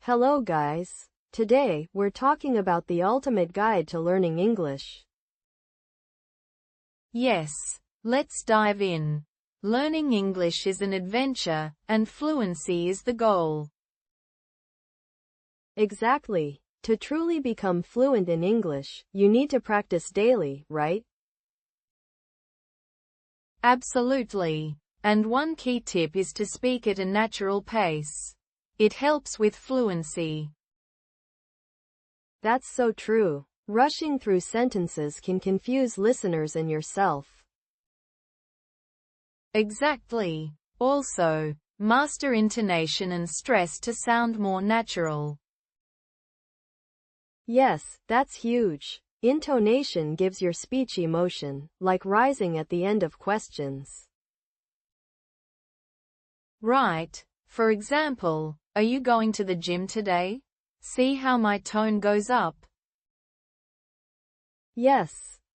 Hello guys. Today, we're talking about the ultimate guide to learning English. Yes, let's dive in. Learning English is an adventure, and fluency is the goal. Exactly. To truly become fluent in English, you need to practice daily, right? Absolutely. And one key tip is to speak at a natural pace. It helps with fluency. That's so true. Rushing through sentences can confuse listeners and yourself. Exactly. Also, master intonation and stress to sound more natural. Yes, that's huge. Intonation gives your speech emotion, like rising at the end of questions. Right. For example, are you going to the gym today? See how my tone goes up? Yes,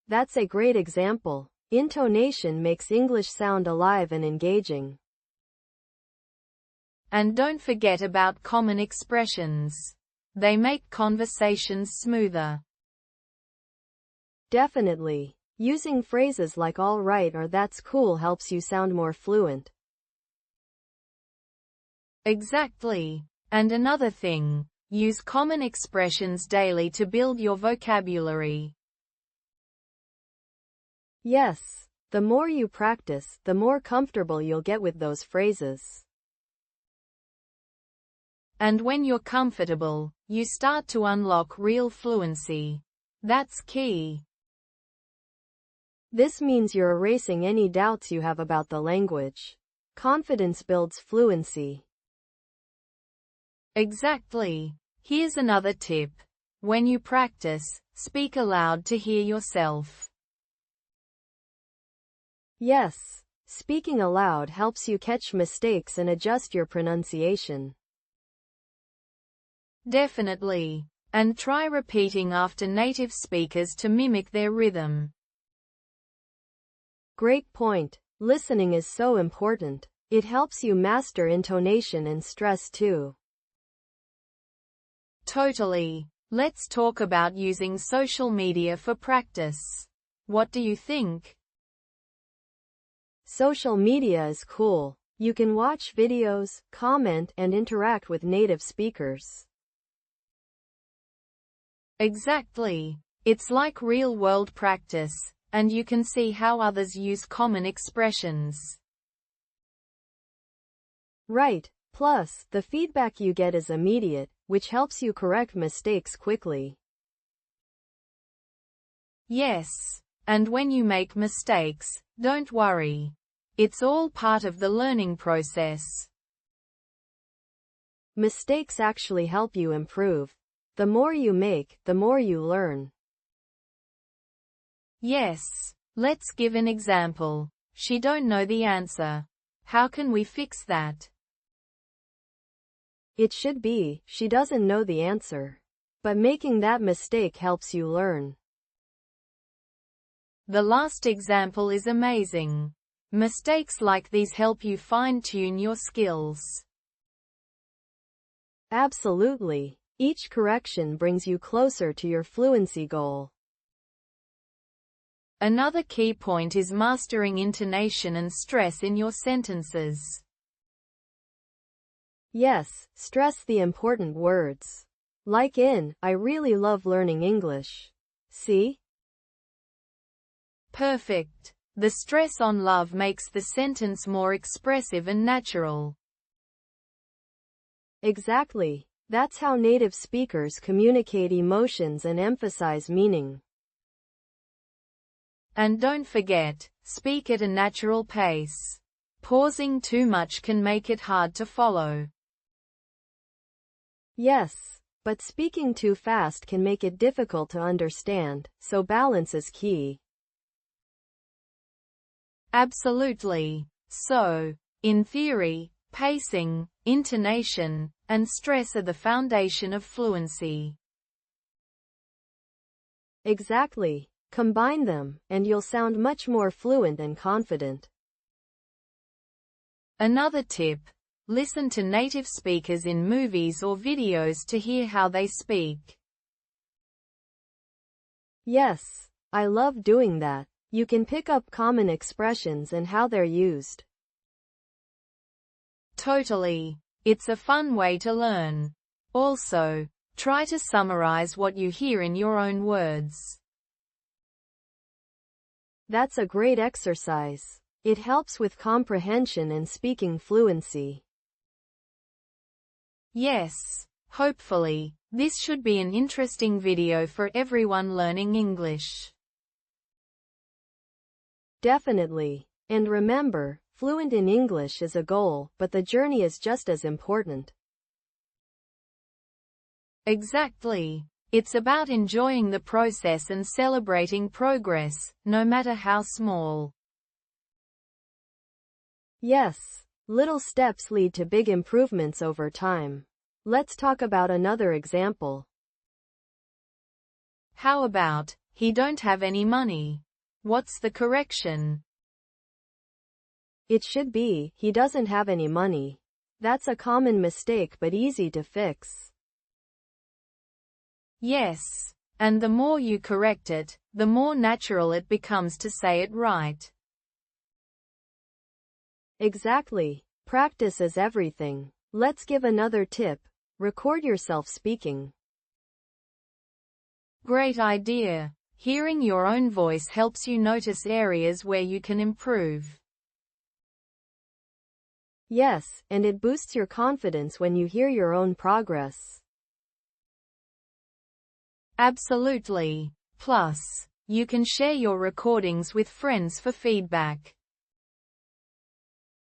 that's a great example. Intonation makes English sound alive and engaging. And don't forget about common expressions. They make conversations smoother. Definitely. Using phrases like all right or that's cool helps you sound more fluent. Exactly. And another thing, use common expressions daily to build your vocabulary. Yes, the more you practice, the more comfortable you'll get with those phrases. And when you're comfortable, you start to unlock real fluency. That's key. This means you're erasing any doubts you have about the language. Confidence builds fluency. Exactly. Here's another tip. When you practice, speak aloud to hear yourself. Yes, speaking aloud helps you catch mistakes and adjust your pronunciation. Definitely. And try repeating after native speakers to mimic their rhythm. Great point. Listening is so important. It helps you master intonation and stress too. Totally. Let's talk about using social media for practice. What do you think? Social media is cool. You can watch videos, comment, and interact with native speakers. Exactly. It's like real-world practice, and you can see how others use common expressions. Right. Plus, the feedback you get is immediate, which helps you correct mistakes quickly. Yes. And when you make mistakes, don't worry. It's all part of the learning process. Mistakes actually help you improve. The more you make, the more you learn. Yes. Let's give an example. She don't know the answer. How can we fix that? It should be, she doesn't know the answer. But making that mistake helps you learn. The last example is amazing. Mistakes like these help you fine-tune your skills. Absolutely. Each correction brings you closer to your fluency goal. Another key point is mastering intonation and stress in your sentences. Yes, stress the important words. Like in, I really love learning English. See? Perfect. The stress on love makes the sentence more expressive and natural. Exactly. That's how native speakers communicate emotions and emphasize meaning. And don't forget, speak at a natural pace. Pausing too much can make it hard to follow. Yes, but speaking too fast can make it difficult to understand, so balance is key. Absolutely. So, in theory, pacing, intonation, and stress are the foundation of fluency. Exactly. Combine them, and you'll sound much more fluent and confident. Another tip. Listen to native speakers in movies or videos to hear how they speak. Yes, I love doing that. You can pick up common expressions and how they're used. Totally. It's a fun way to learn. Also, try to summarize what you hear in your own words. That's a great exercise. It helps with comprehension and speaking fluency. Yes, hopefully, this should be an interesting video for everyone learning English. Definitely. And remember, fluent in English is a goal, but the journey is just as important. Exactly. It's about enjoying the process and celebrating progress, no matter how small. Yes, little steps lead to big improvements over time. Let's talk about another example. How about, he don't have any money? What's the correction? It should be, he doesn't have any money. That's a common mistake but easy to fix. Yes. And the more you correct it, the more natural it becomes to say it right. Exactly. Practice is everything. Let's give another tip. Record yourself speaking. Great idea. Hearing your own voice helps you notice areas where you can improve. Yes, and it boosts your confidence when you hear your own progress. Absolutely. Plus, you can share your recordings with friends for feedback.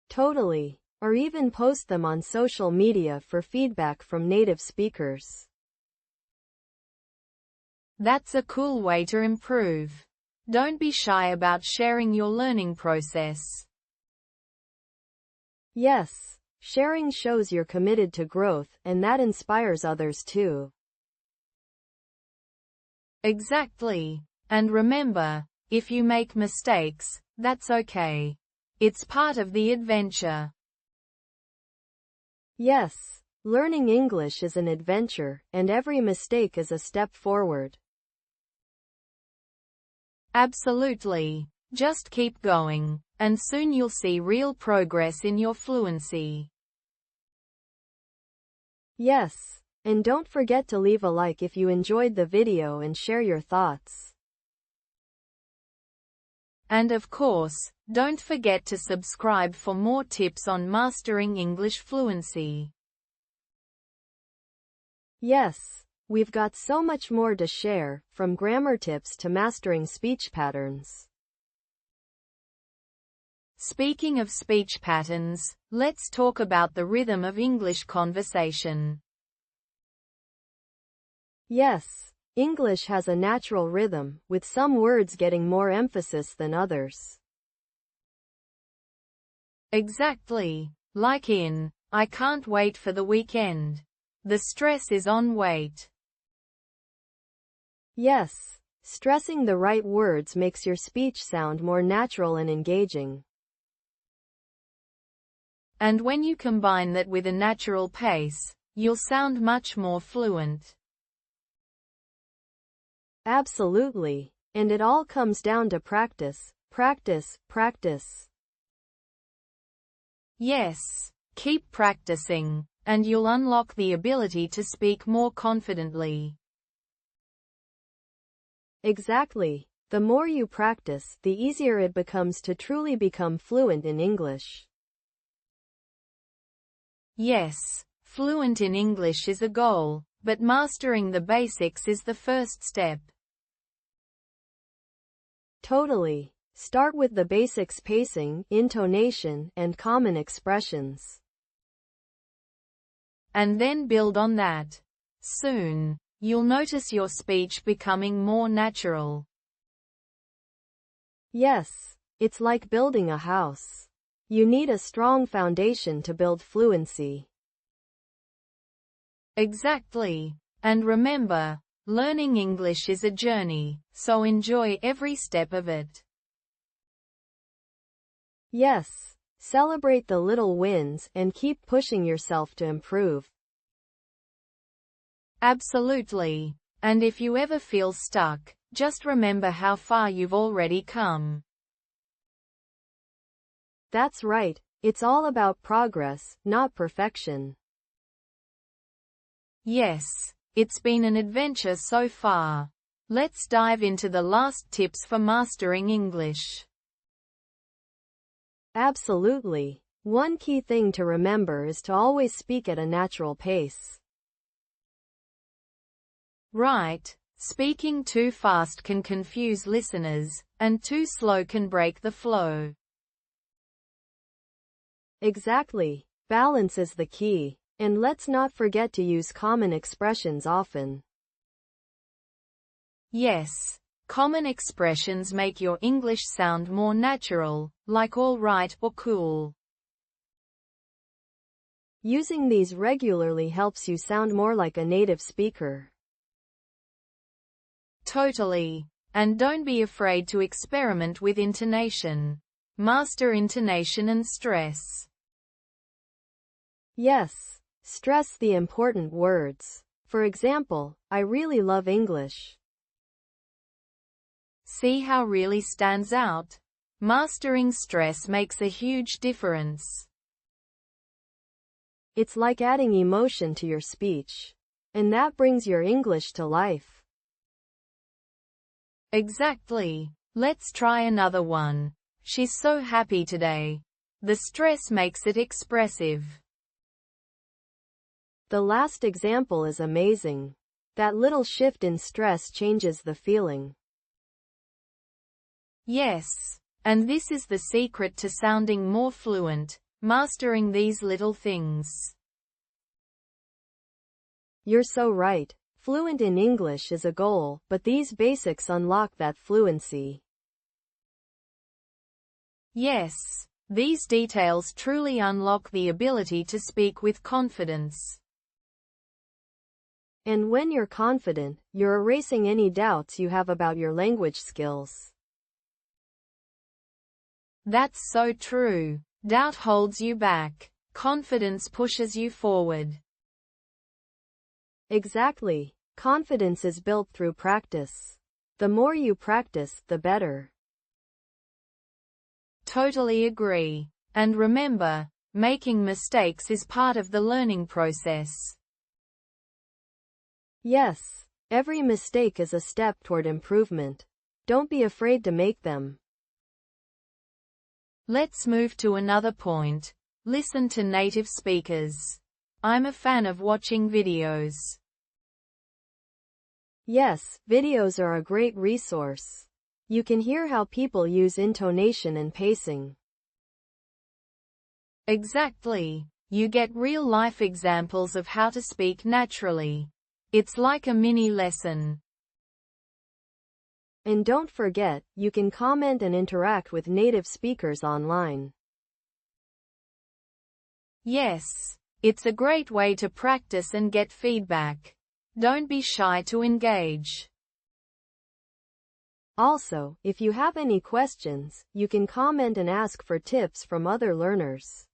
Totally. Or even post them on social media for feedback from native speakers. That's a cool way to improve. Don't be shy about sharing your learning process. Yes, sharing shows you're committed to growth, and that inspires others too. Exactly. And remember, if you make mistakes, that's okay. It's part of the adventure. Yes, learning English is an adventure, and every mistake is a step forward. Absolutely. Just keep going, and soon you'll see real progress in your fluency. Yes, and don't forget to leave a like if you enjoyed the video and share your thoughts. And of course, don't forget to subscribe for more tips on mastering English fluency. Yes, we've got so much more to share, from grammar tips to mastering speech patterns. Speaking of speech patterns, let's talk about the rhythm of English conversation. Yes, English has a natural rhythm, with some words getting more emphasis than others. Exactly. Like in, I can't wait for the weekend. The stress is on wait. Yes, stressing the right words makes your speech sound more natural and engaging. And when you combine that with a natural pace, you'll sound much more fluent. Absolutely. And it all comes down to practice, practice, practice. Yes, keep practicing, and you'll unlock the ability to speak more confidently. Exactly. The more you practice, the easier it becomes to truly become fluent in English. Yes, fluent in English is a goal, but mastering the basics is the first step. Totally. Start with the basics: pacing, intonation, and common expressions. And then build on that. Soon, you'll notice your speech becoming more natural. Yes, it's like building a house. You need a strong foundation to build fluency. Exactly. And remember, learning English is a journey, so enjoy every step of it. Yes, Celebrate the little wins and keep pushing yourself to improve. Absolutely. And if you ever feel stuck, just remember how far you've already come. That's right. It's all about progress, not perfection. Yes, it's been an adventure so far. Let's dive into the last tips for mastering English. Absolutely. One key thing to remember is to always speak at a natural pace. Right. Speaking too fast can confuse listeners, and too slow can break the flow. Exactly. Balance is the key. And let's not forget to use common expressions often. Yes. Common expressions make your English sound more natural, like all right or cool. Using these regularly helps you sound more like a native speaker. Totally. And don't be afraid to experiment with intonation. Master intonation and stress. Yes. Stress the important words. For example, I really love English. See how really stands out? Mastering stress makes a huge difference. It's like adding emotion to your speech. And that brings your English to life. Exactly. Let's try another one. She's so happy today. The stress makes it expressive. The last example is amazing. That little shift in stress changes the feeling. Yes. And this is the secret to sounding more fluent, mastering these little things. You're so right. Fluent in English is a goal, but these basics unlock that fluency. Yes. These details truly unlock the ability to speak with confidence. And when you're confident, you're erasing any doubts you have about your language skills. That's so true. Doubt holds you back. Confidence pushes you forward. Exactly. Confidence is built through practice. The more you practice, the better. Totally agree. And remember, making mistakes is part of the learning process. Yes. Every mistake is a step toward improvement. Don't be afraid to make them. Let's move to another point. Listen to native speakers. I'm a fan of watching videos. Yes, videos are a great resource. You can hear how people use intonation and pacing. Exactly. You get real-life examples of how to speak naturally. It's like a mini lesson. And don't forget, you can comment and interact with native speakers online. Yes. It's a great way to practice and get feedback. Don't be shy to engage. Also, if you have any questions, you can comment and ask for tips from other learners.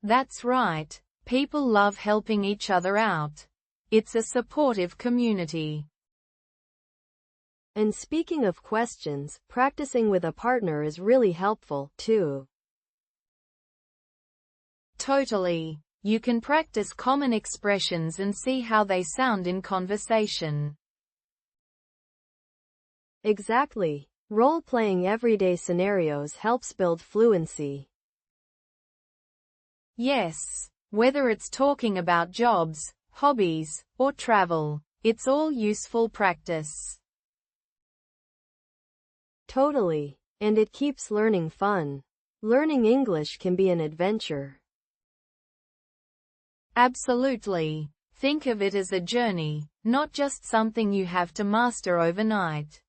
That's right. People love helping each other out. It's a supportive community. And speaking of questions, practicing with a partner is really helpful, too. Totally. You can practice common expressions and see how they sound in conversation. Exactly. Role-playing everyday scenarios helps build fluency. Yes. Whether it's talking about jobs, hobbies, or travel, it's all useful practice. Totally. And it keeps learning fun. Learning English can be an adventure. Absolutely. Think of it as a journey, not just something you have to master overnight.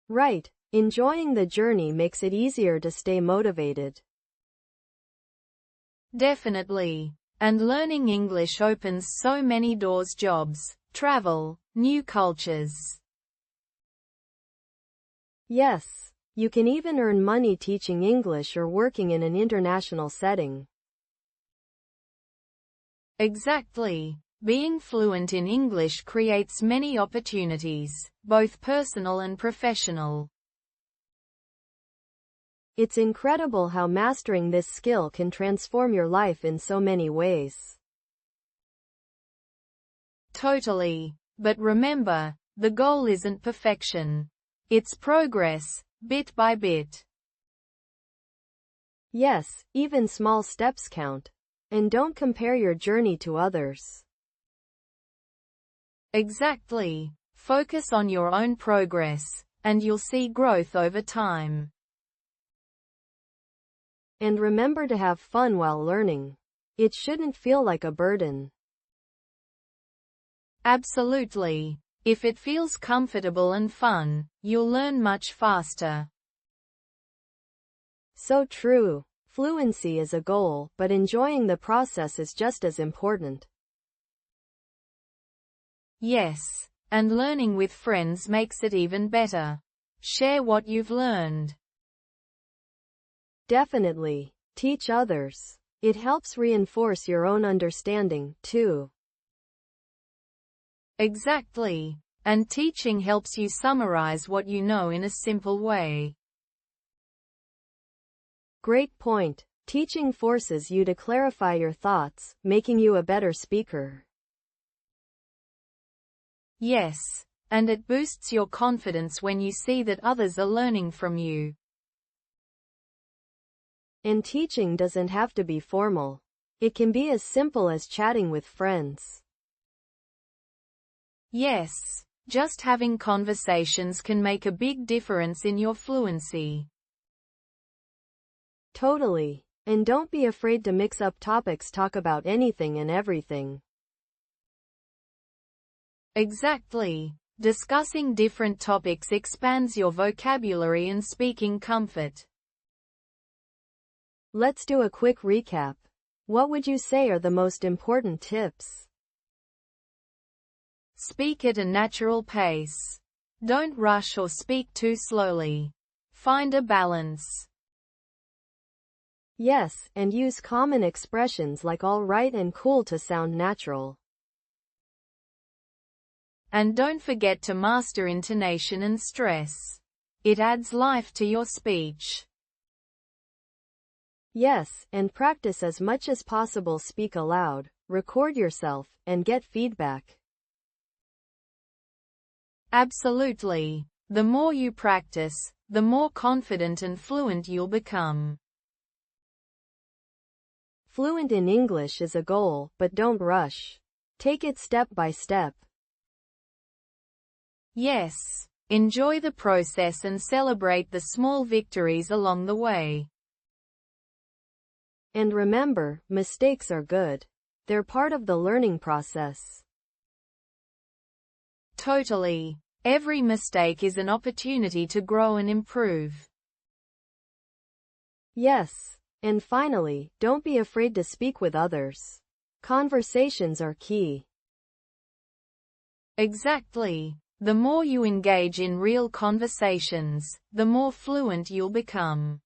Right. Enjoying the journey makes it easier to stay motivated. Definitely. And learning English opens so many doors: jobs, travel, new cultures. Yes. You can even earn money teaching English or working in an international setting. Exactly. Being fluent in English creates many opportunities, both personal and professional. It's incredible how mastering this skill can transform your life in so many ways. Totally. But remember, the goal isn't perfection. It's progress, bit by bit. Yes, even small steps count. And don't compare your journey to others. Exactly. Focus on your own progress, and you'll see growth over time. And remember to have fun while learning. It shouldn't feel like a burden. Absolutely. If it feels comfortable and fun, you'll learn much faster. So true. Fluency is a goal, but enjoying the process is just as important. Yes, and learning with friends makes it even better. Share what you've learned. Definitely. Teach others. It helps reinforce your own understanding, too. Exactly. And teaching helps you summarize what you know in a simple way. Great point. Teaching forces you to clarify your thoughts, making you a better speaker. Yes, and it boosts your confidence when you see that others are learning from you. And teaching doesn't have to be formal. It can be as simple as chatting with friends. Yes, just having conversations can make a big difference in your fluency. Totally. And don't be afraid to mix up topics, talk about anything and everything. Exactly. Discussing different topics expands your vocabulary and speaking comfort. Let's do a quick recap. What would you say are the most important tips? Speak at a natural pace. Don't rush or speak too slowly. Find a balance. Yes, and use common expressions like all right and cool to sound natural. And don't forget to master intonation and stress. It adds life to your speech. Yes, and practice as much as possible. Speak aloud, record yourself, and get feedback. Absolutely. The more you practice, the more confident and fluent you'll become. Fluent in English is a goal, but don't rush. Take it step by step. Yes. Enjoy the process and celebrate the small victories along the way. And remember, mistakes are good. They're part of the learning process. Totally. Every mistake is an opportunity to grow and improve. Yes. And finally, don't be afraid to speak with others. Conversations are key. Exactly. The more you engage in real conversations, the more fluent you'll become.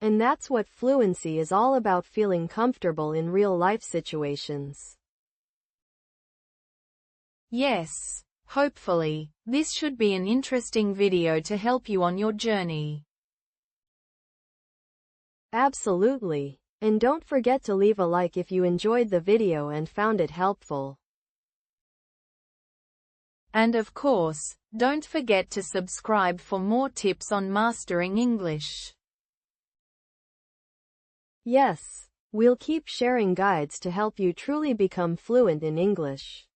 And that's what fluency is all about, feeling comfortable in real-life situations. Yes. Hopefully, this should be an interesting video to help you on your journey. Absolutely. And don't forget to leave a like if you enjoyed the video and found it helpful. And of course, don't forget to subscribe for more tips on mastering English. Yes, we'll keep sharing guides to help you truly become fluent in English.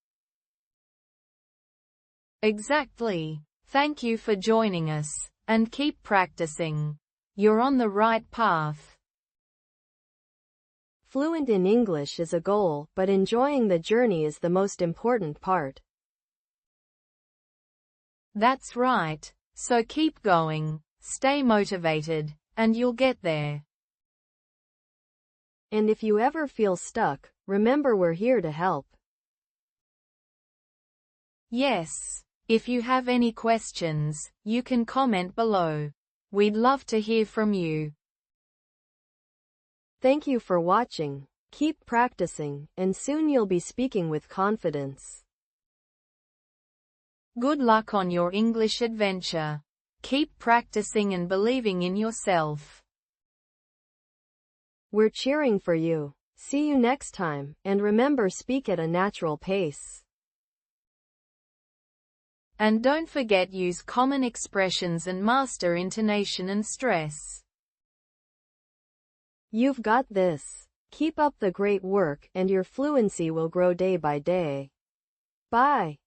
Exactly. Thank you for joining us, and keep practicing. You're on the right path. Fluent in English is a goal, but enjoying the journey is the most important part. That's right. So keep going, stay motivated, and you'll get there. And if you ever feel stuck, remember we're here to help. Yes. If you have any questions, you can comment below. We'd love to hear from you. Thank you for watching. Keep practicing, and soon you'll be speaking with confidence. Good luck on your English adventure. Keep practicing and believing in yourself. We're cheering for you. See you next time, and remember, speak at a natural pace. And don't forget, use common expressions and master intonation and stress. You've got this. Keep up the great work, and your fluency will grow day by day. Bye.